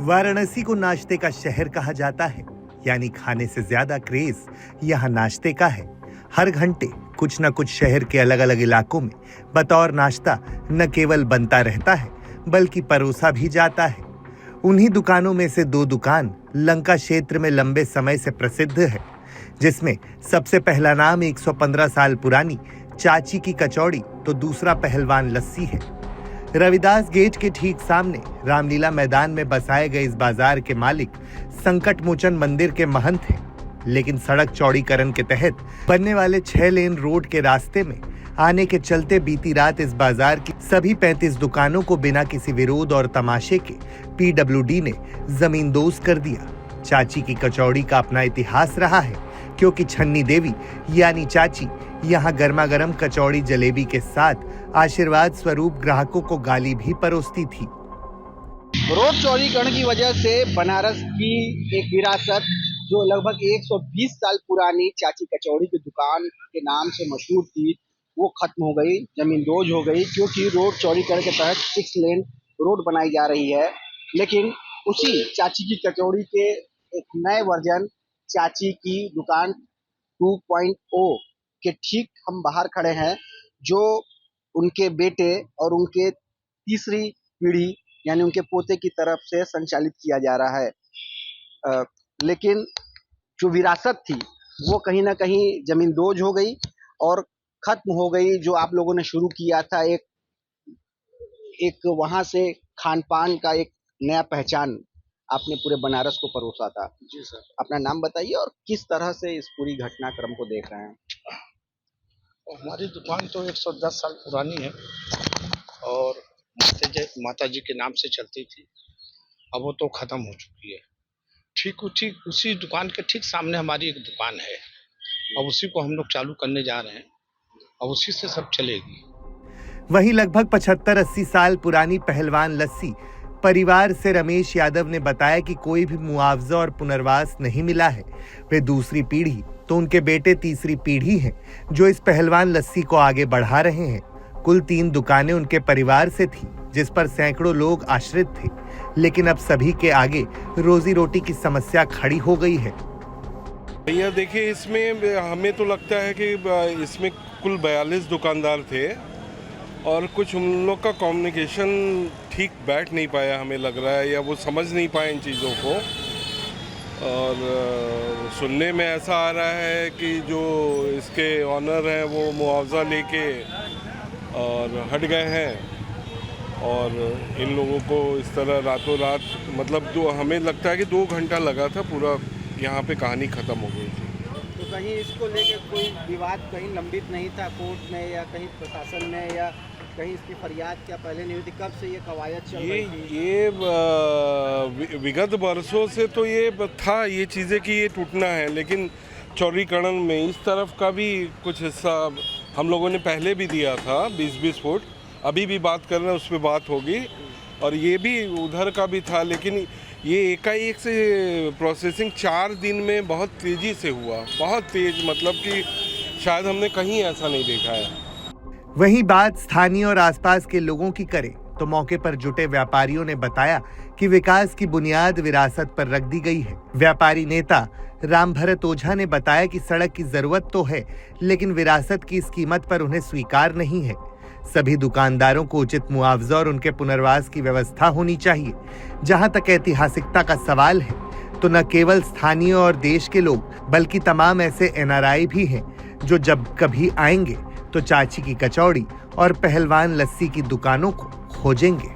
वाराणसी को नाश्ते का शहर कहा जाता है, यानी खाने से ज्यादा क्रेज यहाँ नाश्ते का है। हर घंटे कुछ न कुछ शहर के अलग अलग इलाकों में बतौर नाश्ता न केवल बनता रहता है बल्कि परोसा भी जाता है। उन्हीं दुकानों में से दो दुकान लंका क्षेत्र में लंबे समय से प्रसिद्ध है, जिसमें सबसे पहला नाम 115 साल पुरानी चाची की कचौड़ी तो दूसरा पहलवान लस्सी है। रविदास गेट के ठीक सामने रामलीला मैदान में बसाए गए इस बाजार के मालिक संकट मोचन मंदिर के महंत हैं, लेकिन सड़क चौड़ीकरण के तहत बनने वाले 6 लेन रोड के रास्ते में आने के चलते बीती रात इस बाजार की सभी 35 दुकानों को बिना किसी विरोध और तमाशे के पीडब्ल्यूडी ने जमींदोज कर दिया। चाची की कचौड़ी का अपना इतिहास रहा है, क्योंकि छन्नी देवी यानी चाची यहाँ गर्मा गर्म कचौड़ी जलेबी के साथ आशीर्वाद स्वरूप ग्राहकों को गाली भी परोसती थी। रोड चौड़ीकरण की वजह से बनारस की एक विरासत जो लगभग 120 साल पुरानी चाची कचौड़ी की दुकान के नाम से मशहूर थी, वो खत्म हो गई, जमींदोज हो गई, क्योंकि रोड चौड़ीकरण के तहत 6 लेन रोड बनाई जा रही है। लेकिन उसी चाची की कचौड़ी के एक नए वर्जन चाची की दुकान 2.0 के ठीक हम बाहर खड़े हैं, जो उनके बेटे और उनके तीसरी पीढ़ी यानी उनके पोते की तरफ से संचालित किया जा रहा है। लेकिन जो विरासत थी वो कहीं ना कहीं जमींदोज हो गई और खत्म हो गई। जो आप लोगों ने शुरू किया था एक वहां से खान पान का एक नया पहचान आपने पूरे बनारस को परोसा था। जी सर, अपना नाम बताइए और किस तरह से इस पूरी घटनाक्रम को देख रहे हैं। हमारी दुकान तो 110 साल पुरानी है और माता जी के नाम से चलती थी। अब वो तो खत्म हो चुकी है। ठीक उसी दुकान के ठीक सामने हमारी एक दुकान है, अब उसी को हम लोग चालू करने जा रहे हैं, अब उसी से सब चलेगी। वहीं लगभग 75-80 साल पुरानी पहलवान लस्सी परिवार से रमेश यादव ने बताया कि कोई भी मुआवजा और पुनर्वास नहीं मिला है। वे दूसरी पीढ़ी तो उनके बेटे तीसरी पीढ़ी हैं जो इस पहलवान लस्सी को आगे बढ़ा रहे हैं। कुल 3 दुकानें उनके परिवार से थी, जिस पर सैकड़ों लोग आश्रित थे, लेकिन अब सभी के आगे रोजी रोटी की समस्या खड़ी हो गई है। भैया देखिए, इसमें हमें तो लगता है कि इसमें कुल 42 दुकानदार थे और कुछ उन लोग का कम्युनिकेशन ठीक बैठ नहीं पाया, हमें लग रहा है, या वो समझ नहीं पाए इन चीज़ों को। और सुनने में ऐसा आ रहा है कि जो इसके ऑनर हैं वो मुआवजा लेके और हट गए हैं और इन लोगों को इस तरह रातों रात, मतलब हमें लगता है कि 2 घंटा लगा था, पूरा यहाँ पे कहानी ख़त्म हो गई थी। तो कहीं इसको लेके कोई विवाद कहीं लंबित नहीं था कोर्ट में या कहीं प्रशासन में, या कहीं इसकी फरियाद क्या पहले नहीं हुई थी? कब से ये कवायद चल रही थी? ये विगत वर्षों से तो ये था ये चीज़ें कि ये टूटना है, लेकिन चौड़ीकरण में इस तरफ का भी कुछ हिस्सा हम लोगों ने पहले भी दिया था 20-20 फुट, अभी भी बात कर रहे हैं, उस पर बात होगी, और ये भी उधर का भी था। लेकिन ये एकाएक से प्रोसेसिंग 4 दिन में बहुत तेज़ी से हुआ, बहुत तेज़, मतलब कि शायद हमने कहीं ऐसा नहीं देखा है। वहीं बात स्थानीय और आसपास के लोगों की करें तो मौके पर जुटे व्यापारियों ने बताया कि विकास की बुनियाद विरासत पर रख दी गई है। व्यापारी नेता राम भरत ओझा ने बताया कि सड़क की जरूरत तो है, लेकिन विरासत की इस कीमत पर उन्हें स्वीकार नहीं है। सभी दुकानदारों को उचित मुआवजा और उनके पुनर्वास की व्यवस्था होनी चाहिए। जहां तक ऐतिहासिकता का सवाल है तो न केवल स्थानीय और देश के लोग बल्कि तमाम ऐसे NRI भी हैं जो जब कभी आएंगे तो चाची की कचौड़ी और पहलवान लस्सी की दुकानों को खोजेंगे।